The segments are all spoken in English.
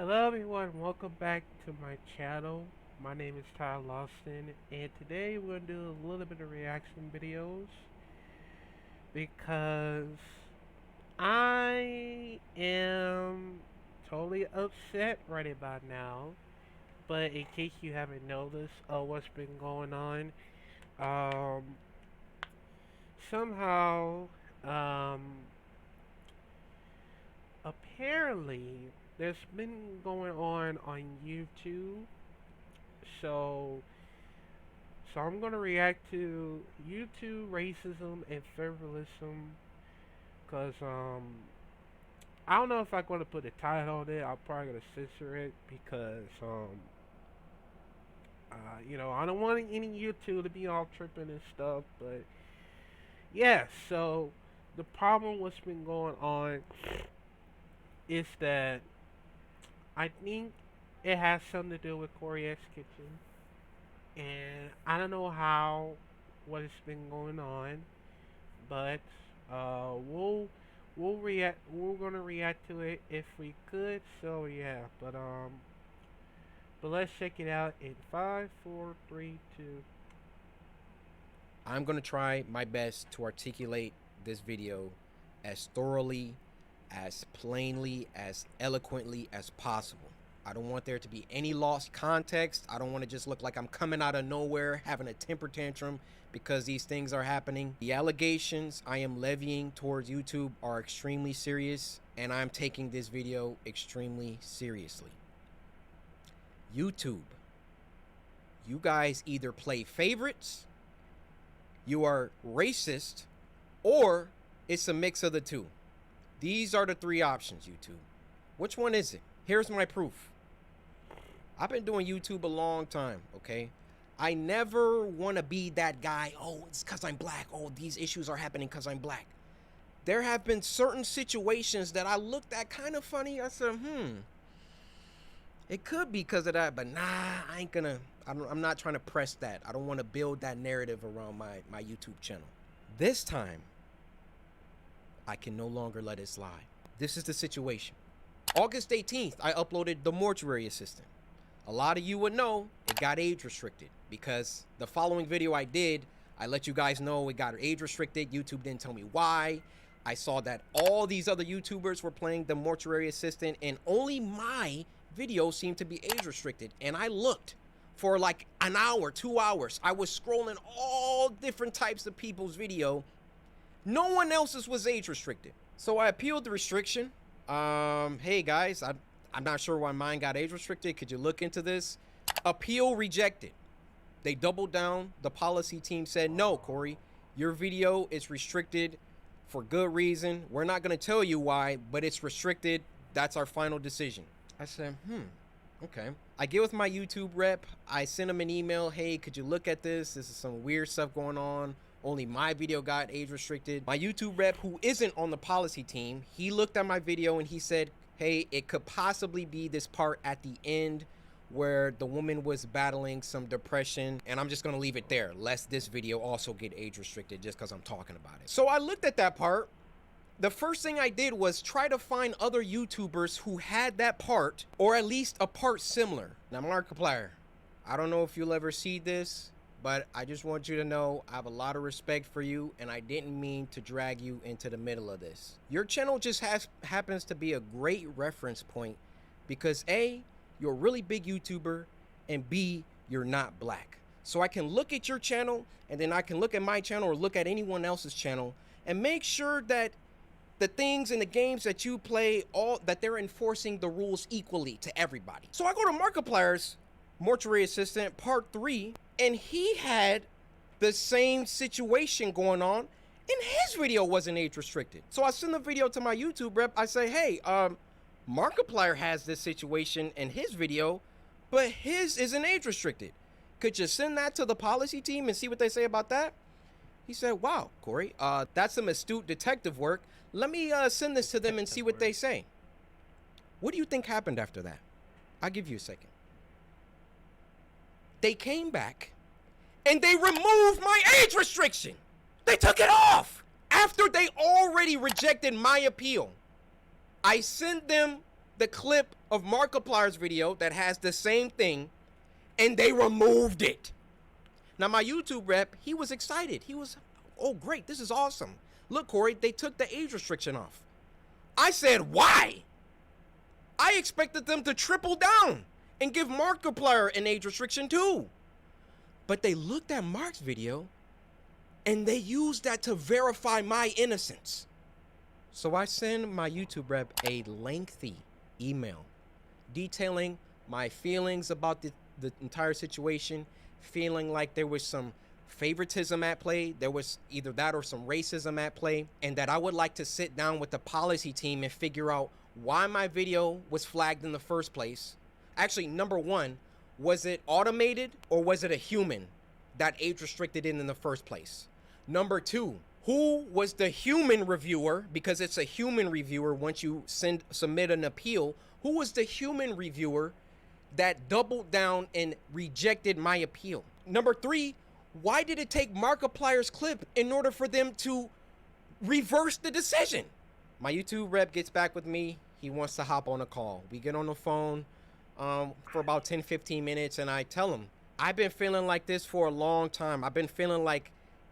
Hello everyone, welcome back to my channel. My name is Ty Lawson and today we're going to do a little bit of reaction videos because I am totally upset right about now. But in case you haven't noticed what's been going on, um, somehow, um, apparently there's been going on YouTube. So So I'm gonna react to YouTube racism and federalism, cause I don't know if I'm gonna put a title on it. I'm probably gonna censor it because I don't want any YouTube to be all tripping and stuff. But yeah, so the problem what's been going on is that I think it has something to do with Coryxkenshin, and I don't know how what has been going on, but we'll react. We're gonna react to it if we could. So yeah, but let's check it out in five, four, three, two. I'm going to try my best to articulate this video as thoroughly, as plainly, as eloquently as possible. I don't want there to be any lost context. I don't want to just look like I'm coming out of nowhere having a temper tantrum because these things are happening. The allegations I am levying towards YouTube are extremely serious, and I'm taking this video extremely seriously. YouTube, you guys either play favorites, you are racist, or it's a mix of the two. These are the three options, YouTube. Which one is it? Here's my proof. I've been doing YouTube a long time, okay? I never want to be that guy, oh, it's because I'm black. Oh, these issues are happening because I'm black. There have been certain situations that I looked at kind of funny. I said, it could be because of that, but nah, I'm not trying to press that. I don't want to build that narrative around my YouTube channel. This time, I can no longer let it slide. This is the situation. August 18th, I uploaded The Mortuary Assistant. A lot of you would know it got age restricted because the following video I did, I let you guys know it got age restricted. YouTube didn't tell me why. I saw that all these other YouTubers were playing The Mortuary Assistant and only my video seemed to be age restricted. And I looked for like an hour, 2 hours. I was scrolling all different types of people's video. No one else's was age restricted. So I appealed the restriction. Hey guys, I'm not sure why mine got age restricted. Could you look into this? Appeal rejected. They doubled down. The policy team said, no, Corey, your video is restricted for good reason. We're not going to tell you why, but it's restricted. That's our final decision. I said, okay. I get with my YouTube rep. I send him an email. Hey, could you look at this? This is some weird stuff going on. Only my video got age restricted. My YouTube rep, who isn't on the policy team, he looked at my video and he said, hey, it could possibly be this part at the end where the woman was battling some depression, and I'm just gonna leave it there, lest this video also get age restricted just because I'm talking about it. So I looked at that part. The first thing I did was try to find other YouTubers who had that part, or at least a part similar. Now, Markiplier, I don't know if you'll ever see this, but I just want you to know I have a lot of respect for you, and I didn't mean to drag you into the middle of this. Your channel just happens to be a great reference point because A, you're a really big YouTuber, and B, you're not black. So I can look at your channel, and then I can look at my channel or look at anyone else's channel and make sure that the things and the games that you play, that they're enforcing the rules equally to everybody. So I go to Markiplier's Mortuary Assistant Part 3, and he had the same situation going on, and his video wasn't age restricted. So I send the video to my YouTube rep. I say, hey, Markiplier has this situation in his video, but his isn't age restricted. Could you send that to the policy team and see what they say about that? He said, wow, Corey, that's some astute detective work. Let me send this to them and see what they say. What do you think happened after that? I'll give you a second. They came back and they removed my age restriction. They took it off after they already rejected my appeal. I sent them the clip of Markiplier's video that has the same thing, and they removed it. Now, my YouTube rep, he was excited. He was, oh, great, this is awesome. Look, Corey, they took the age restriction off. I said, why? I expected them to triple down and give Markiplier an age restriction too. But they looked at Mark's video and they used that to verify my innocence. So I send my YouTube rep a lengthy email detailing my feelings about the entire situation, feeling like there was some favoritism at play, there was either that or some racism at play, and that I would like to sit down with the policy team and figure out why my video was flagged in the first place. Actually, number one, was it automated or was it a human that age restricted it in the first place? Number two, who was the human reviewer? Because it's a human reviewer once you submit an appeal. Who was the human reviewer that doubled down and rejected my appeal? Number three, why did it take Markiplier's clip in order for them to reverse the decision? My YouTube rep gets back with me. He wants to hop on a call. We get on the phone for about 10-15 minutes, and I tell him, I've been feeling like this for a long time. I've been feeling like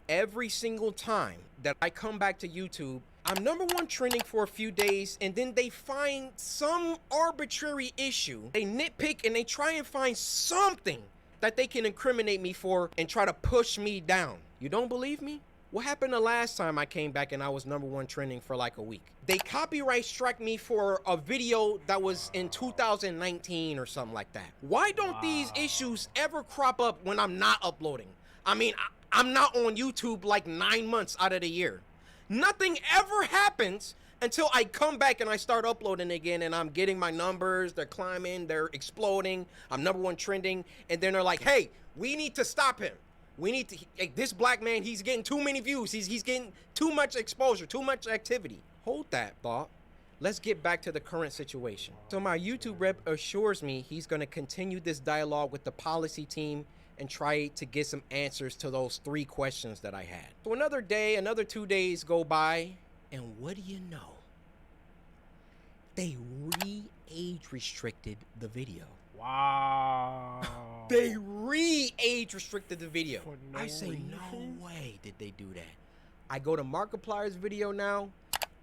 every single time that I come back to YouTube, I'm #1 trending for a few days, and then they find some arbitrary issue. They nitpick and they try and find something that they can incriminate me for and try to push me down. You don't believe me? What happened the last time I came back and I was #1 trending for like a week? They copyright struck me for a video that was in 2019 or something like that. Why don't these issues ever crop up when I'm not uploading? I mean, I'm not on YouTube like 9 months out of the year. Nothing ever happens until I come back and I start uploading again, and I'm getting my numbers, they're climbing, they're exploding, I'm #1 trending, and then they're like, hey, we need to stop him. We need to, this black man, he's getting too many views, he's getting too much exposure, too much activity. Hold that thought. Let's get back to the current situation. So my YouTube rep assures me he's gonna continue this dialogue with the policy team and try to get some answers to those 3 questions that I had. So another day, another 2 days go by, and what do you know? They re-age restricted the video. Wow. They re-age restricted the video. No I say, reason. no way did they do that. I go to Markiplier's video now,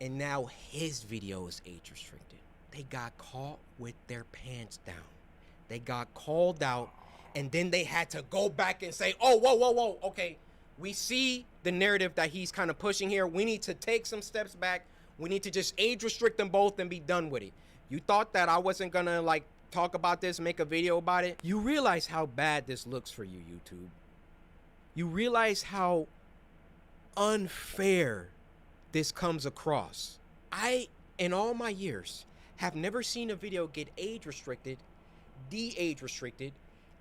and now his video is age restricted. They got caught with their pants down. They got called out, and then they had to go back and say, oh, whoa, okay, we see the narrative that he's kind of pushing here. We need to take some steps back. We need to just age restrict them both and be done with it. You thought that I wasn't gonna like talk about this, make a video about it? You realize how bad this looks for you, YouTube. You realize how unfair this comes across. I, in all my years, have never seen a video get age restricted, de-age restricted,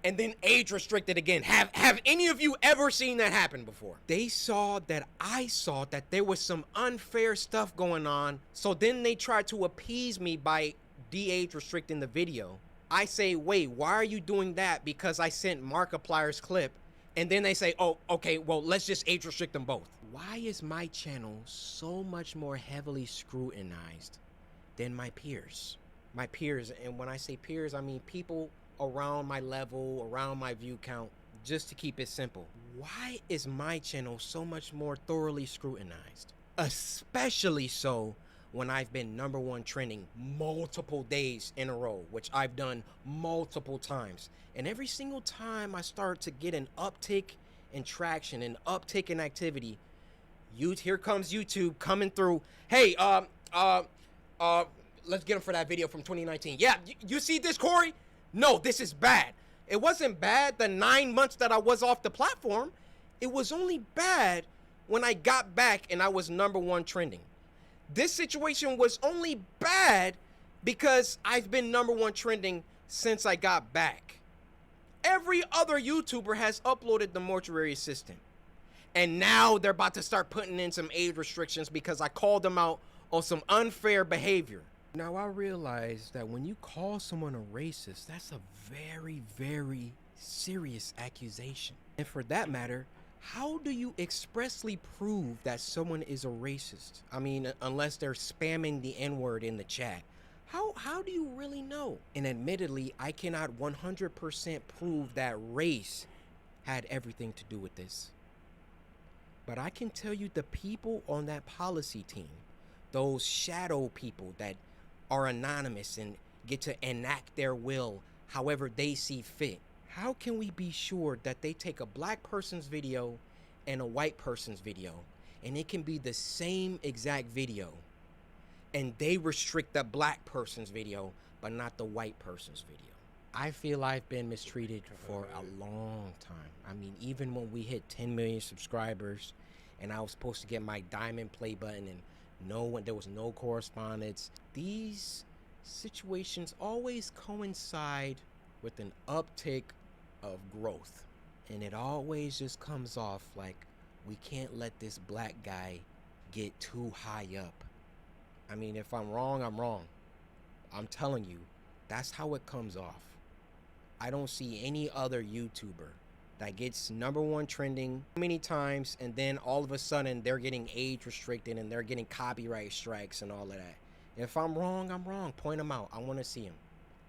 and then age restricted again. Have any of you ever seen that happen before? They saw that I saw that there was some unfair stuff going on, so then they tried to appease me by de-age restricting the video. I say, wait, why are you doing that? Because I sent Markiplier's clip, and then they say, oh, okay, well, let's just age restrict them both. Why is my channel so much more heavily scrutinized than my peers? My peers, and when I say peers, I mean people around my level, around my view count. Just to keep it simple, why is my channel so much more thoroughly scrutinized? Especially so when I've been #1 trending multiple days in a row, which I've done multiple times. And every single time I start to get an uptick in traction, an uptick in activity, here comes YouTube coming through. Hey, let's get him for that video from 2019. Yeah, you see this, Corey? No, this is bad. It wasn't bad the 9 months that I was off the platform. It was only bad when I got back and I was #1 trending. This situation was only bad because I've been #1 trending since I got back. Every other YouTuber has uploaded the Mortuary Assistant. And now they're about to start putting in some age restrictions because I called them out on some unfair behavior. Now I realize that when you call someone a racist, that's a very, very serious accusation. And for that matter, how do you expressly prove that someone is a racist? I mean, unless they're spamming the N-word in the chat. How do you really know? And admittedly, I cannot 100% prove that race had everything to do with this. But I can tell you the people on that policy team, those shadow people that are anonymous and get to enact their will however they see fit. How can we be sure that they take a black person's video and a white person's video and it can be the same exact video and they restrict the black person's video but not the white person's video? I feel I've been mistreated for a long time. I mean, even when we hit 10 million subscribers and I was supposed to get my diamond play button and there was no correspondence, these situations always coincide with an uptick of growth. And it always just comes off like we can't let this black guy get too high up. I mean, if I'm wrong, I'm wrong. I'm telling you, that's how it comes off. I don't see any other YouTuber that gets #1 trending many times and then all of a sudden they're getting age restricted and they're getting copyright strikes and all of that. If I'm wrong, I'm wrong. Point them out. I want to see them.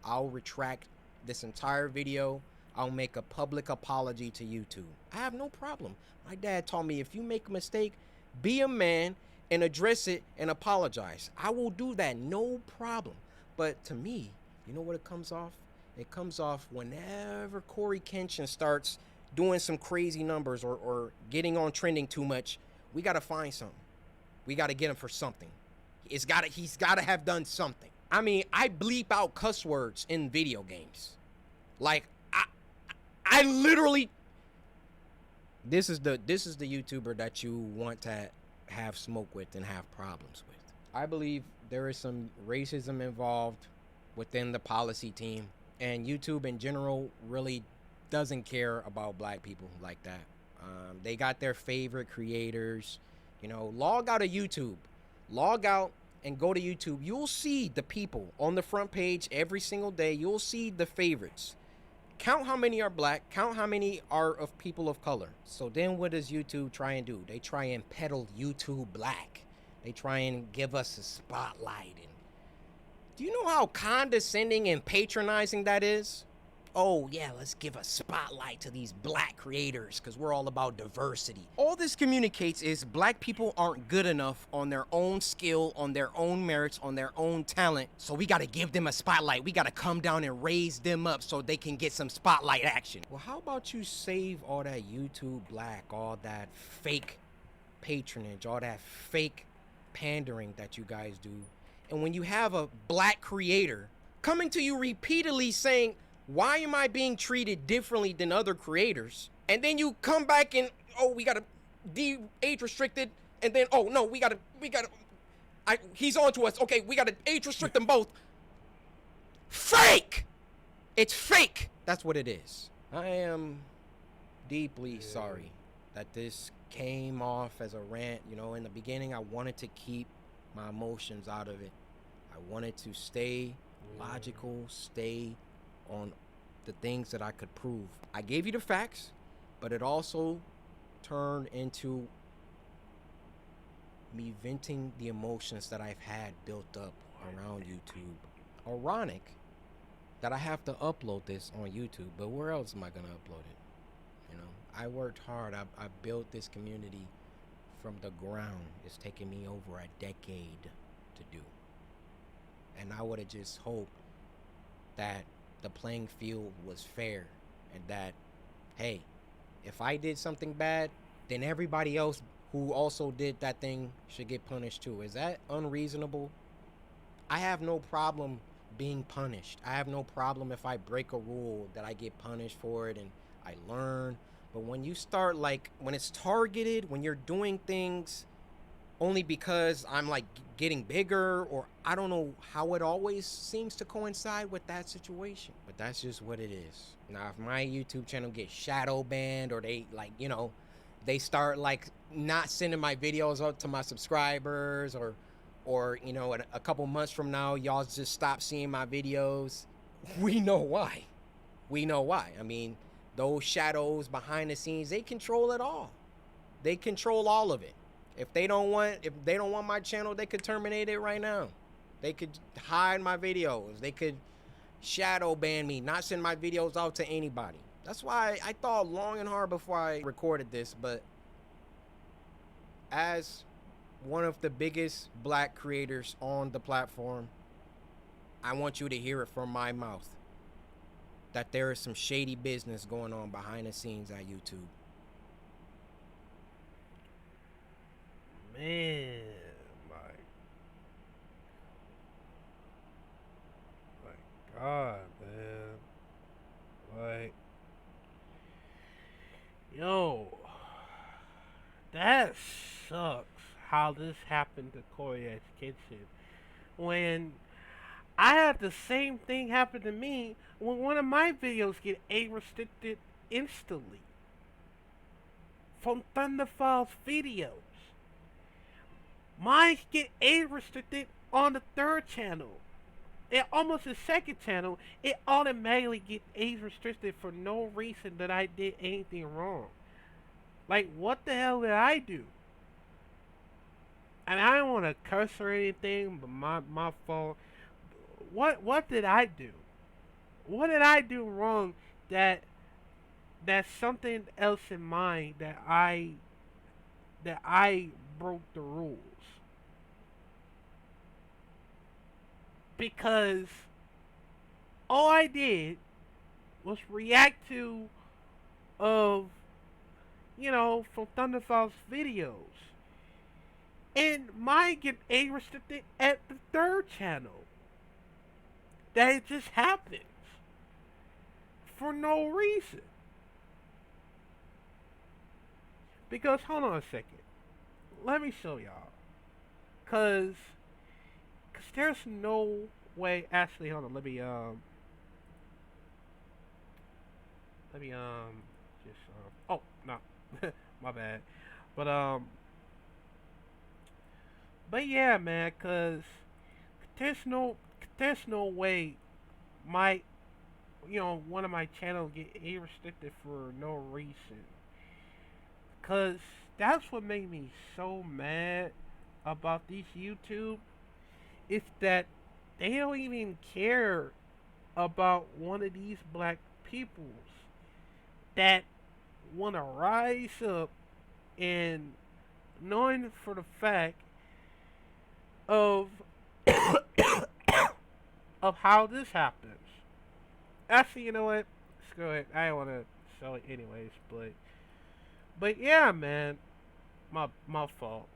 I'll retract this entire video. I'll make a public apology to YouTube. I have no problem. My dad taught me if you make a mistake, be a man and address it and apologize. I will do that, no problem. But to me, you know what it comes off? It comes off whenever Coryxkenshin starts doing some crazy numbers or getting on trending too much. We got to find something. We got to get him for something. He's got to have done something. I mean, I bleep out cuss words in video games. Like, I literally, this is the YouTuber that you want to have smoke with and have problems with. I believe there is some racism involved within the policy team, and YouTube in general really doesn't care about black people like that. They got their favorite creators. You know, log out of YouTube. Log out and go to YouTube. You'll see the people on the front page every single day. You'll see the favorites. Count how many are black. Count how many are of people of color. So then what does YouTube try and do? They try and peddle YouTube black. They try and give us a spotlight. And do you know how condescending and patronizing that is? Oh yeah, let's give a spotlight to these black creators because we're all about diversity. All this communicates is black people aren't good enough on their own skill, on their own merits, on their own talent. So we got to give them a spotlight. We got to come down and raise them up so they can get some spotlight action. Well, how about you save all that YouTube black, all that fake patronage, all that fake pandering that you guys do. And when you have a black creator coming to you repeatedly saying, why am I being treated differently than other creators? And then you come back and, oh, we got to age restricted. And then, oh, no, he's on to us. Okay, we got to age restrict them both. Fake! It's fake. That's what it is. I am deeply sorry that this came off as a rant. You know, in the beginning, I wanted to keep my emotions out of it. I wanted to stay logical, stay on the things that I could prove. I gave you the facts, but it also turned into me venting the emotions that I've had built up around YouTube. Ironic that I have to upload this on YouTube, but where else am I gonna upload it? You know, I worked hard. I built this community from the ground. It's taken me over a decade to do. And I would have just hoped that the playing field was fair and that, hey, if I did something bad, then everybody else who also did that thing should get punished too. Is that unreasonable? I have no problem being punished. I have no problem if I break a rule that I get punished for it and I learn. But when you start, like, when it's targeted, when you're doing things only because I'm like getting bigger, or I don't know how it always seems to coincide with that situation. But that's just what it is. Now, if my YouTube channel gets shadow banned, or they, like, you know, they start like not sending my videos out to my subscribers, or you know, a couple months from now, y'all just stop seeing my videos, we know why. We know why. I mean, those shadows behind the scenes, they control it all. They control all of it. If they don't want my channel, they could terminate it right now. They could hide my videos. They could shadow ban me, not send my videos out to anybody. That's why I thought long and hard before I recorded this, but as one of the biggest black creators on the platform, I want you to hear it from my mouth that there is some shady business going on behind the scenes at YouTube. Man, my God, man. Like, yo, that sucks how this happened to Coryxkenshin. When I had the same thing happen to me when one of my videos get age restricted instantly from Thunderfall's videos. Mine get age restricted on the third channel. It almost the second channel, it automatically get age restricted for no reason that I did anything wrong. Like, what the hell did I do? And I don't want to curse or anything, but my fault. What did I do? What did I do wrong that that's something else in mind that I broke the rules? Because all I did was react to of from Thunderfall's videos. And mine get age restricted at the third channel. That it just happens. For no reason. Because, hold on a second. Let me show y'all. Cause there's no way, actually, hold on, just, oh, no. My bad. But, but yeah, man, cause there's no, there's no way my, one of my channels get age restricted for no reason. Cause that's what made me so mad about these YouTube is that they don't even care about one of these black peoples that want to rise up and knowing for the fact of of how this happens. Actually, you know what? Screw it. I don't want to sell it anyways, but yeah, man, my fault.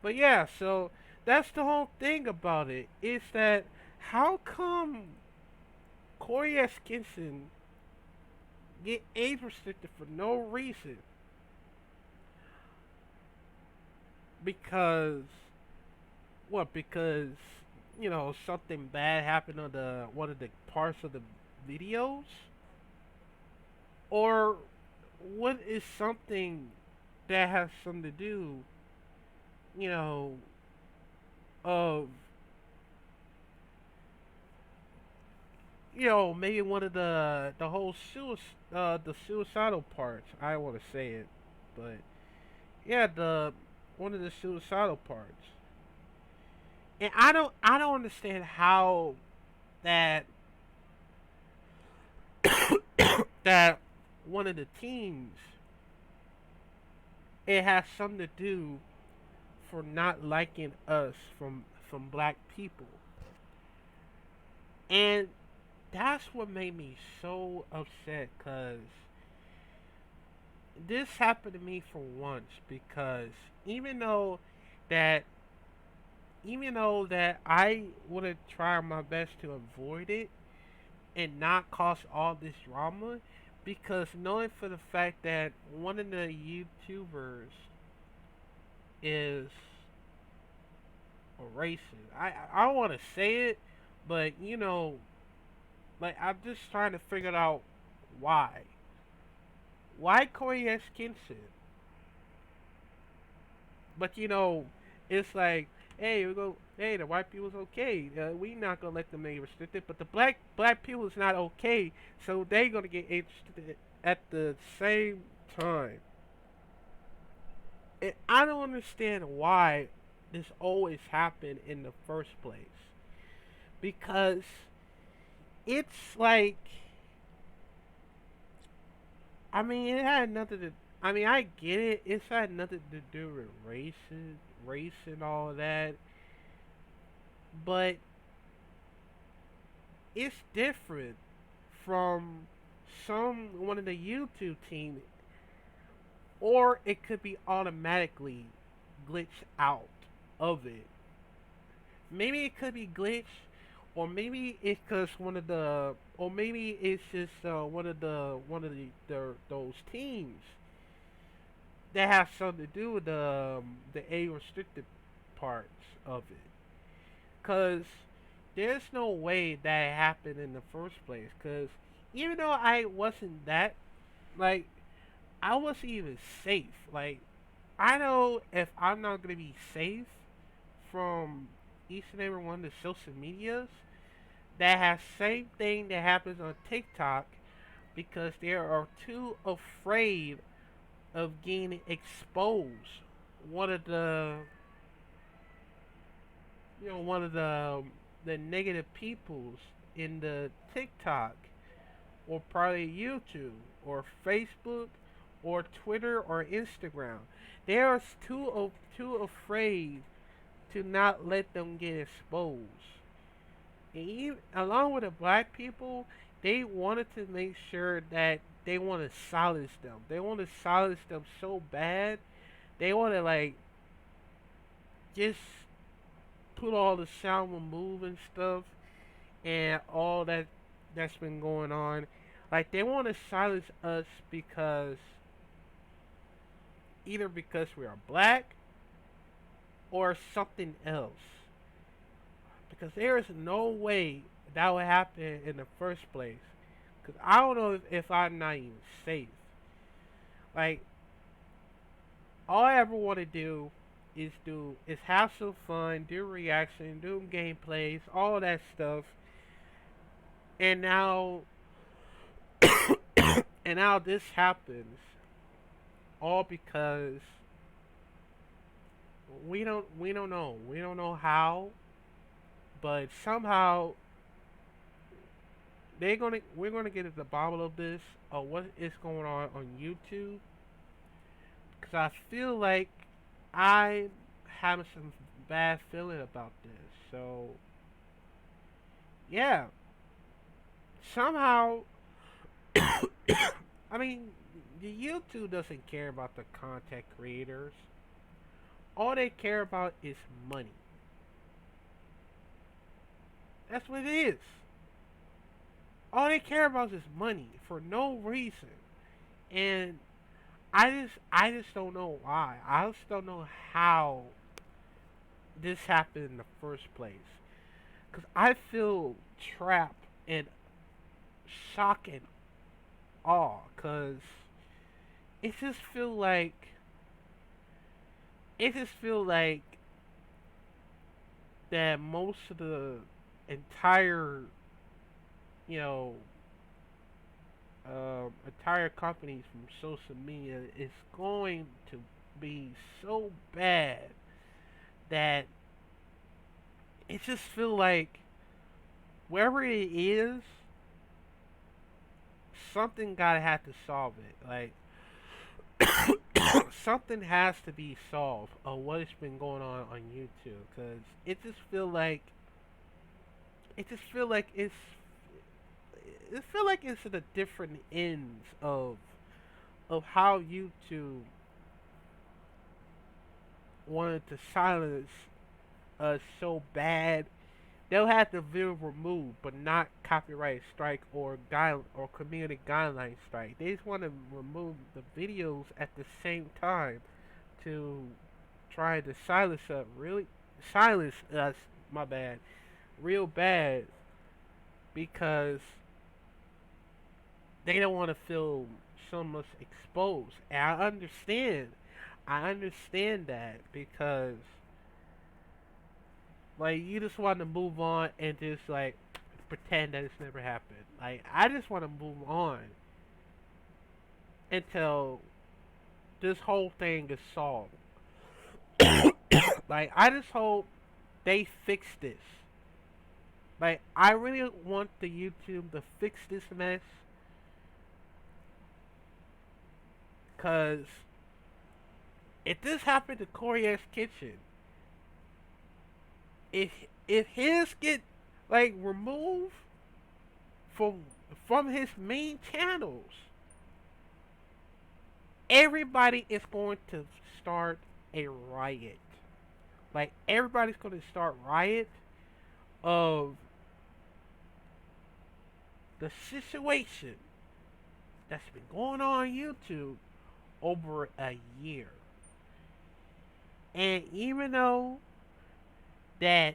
But yeah, so that's the whole thing about it. Is that how come Corey Eskinson get age restricted for no reason? Because what? Because something bad happened on the one of the parts of the videos, or what is something that has something to do, you know, of maybe one of the whole the suicidal parts. I want to say it, but yeah, the one of the suicidal parts. And I don't understand how that that one of the teams it has something to do for not liking us from black people. And that's what made me so upset cuz this happened to me for once because even though that I would have tried my best to avoid it and not cause all this drama because knowing for the fact that one of the YouTubers is a racist. I don't want to say it, but like I'm just trying to figure out why. Why Corey S. Kinson? But it's like, hey, we go, hey, the white people's okay. We not gonna let them be restricted, but the black people is not okay, so they gonna get interested at the same time. And I don't understand why this always happened in the first place. because it's like, I mean, it had nothing to. I mean, I get it. It's had nothing to do with race and all that. But it's different from one of the YouTube team, or it could be automatically glitched out of it. Maybe it could be glitched, or maybe it's because or maybe it's just one of the those teams that has something to do with the A restricted parts of it. Cause there's no way that happened in the first place. Cause even though I wasn't that, like, I wasn't even safe. Like, I know if I'm not gonna be safe from each and every one of the social medias that has same thing that happens on TikTok, because they are too afraid of getting exposed. One of the one of the negative peoples in the TikTok, or probably YouTube or Facebook or Twitter or Instagram. They are too afraid to not let them get exposed. And even, along with the black people, they wanted to make sure that they want to silence them. They want to silence them so bad. They want to, like, just put all the sound remove and stuff, and all that's been going on. Like, they want to silence us because either because we are black or something else. Because there is no way that would happen in the first place. Because I don't know if I'm not even safe. Like, all I ever want to do is have some fun, do reaction, do gameplays, all that stuff. And now and now this happens, all because we don't know. We don't know how, but somehow we're gonna get at the bottom of this, of what is going on YouTube, because I feel like I having some bad feeling about this. So yeah, somehow, I mean, the YouTube doesn't care about the content creators. All they care about is money. That's what it is. All they care about is money for no reason. And I just don't know why. I just don't know how this happened in the first place. Cause I feel trapped and shock and awe. Cause it just feel like it just feel like that most of the entire, you know entire companies from social media is going to be so bad that it just feel like wherever it is, something gotta have to solve it. Like, something has to be solved of what has been going on YouTube, because it just feel like it's at the different ends of how YouTube wanted to silence us so bad. They'll have the video removed, but not copyright strike or community guideline strike. They just want to remove the videos at the same time to try to silence us. My bad, real bad, because they don't want to feel so much exposed. And I understand that, because, like, you just want to move on and just, like, pretend that it's never happened. Like, I just want to move on until this whole thing is solved. Like, I just hope they fix this. Like, I really want the YouTube to fix this mess, cause if this happened to Coryxkenshin, if if his get like removed from his main channels, everybody is going to start a riot. Like, everybody's going to start riot of the situation that's been going on YouTube over a year. And even though that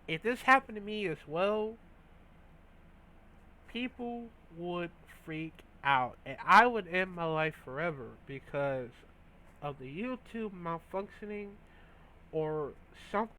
if this happened to me as well, people would freak out and I would end my life forever because of the YouTube malfunctioning or something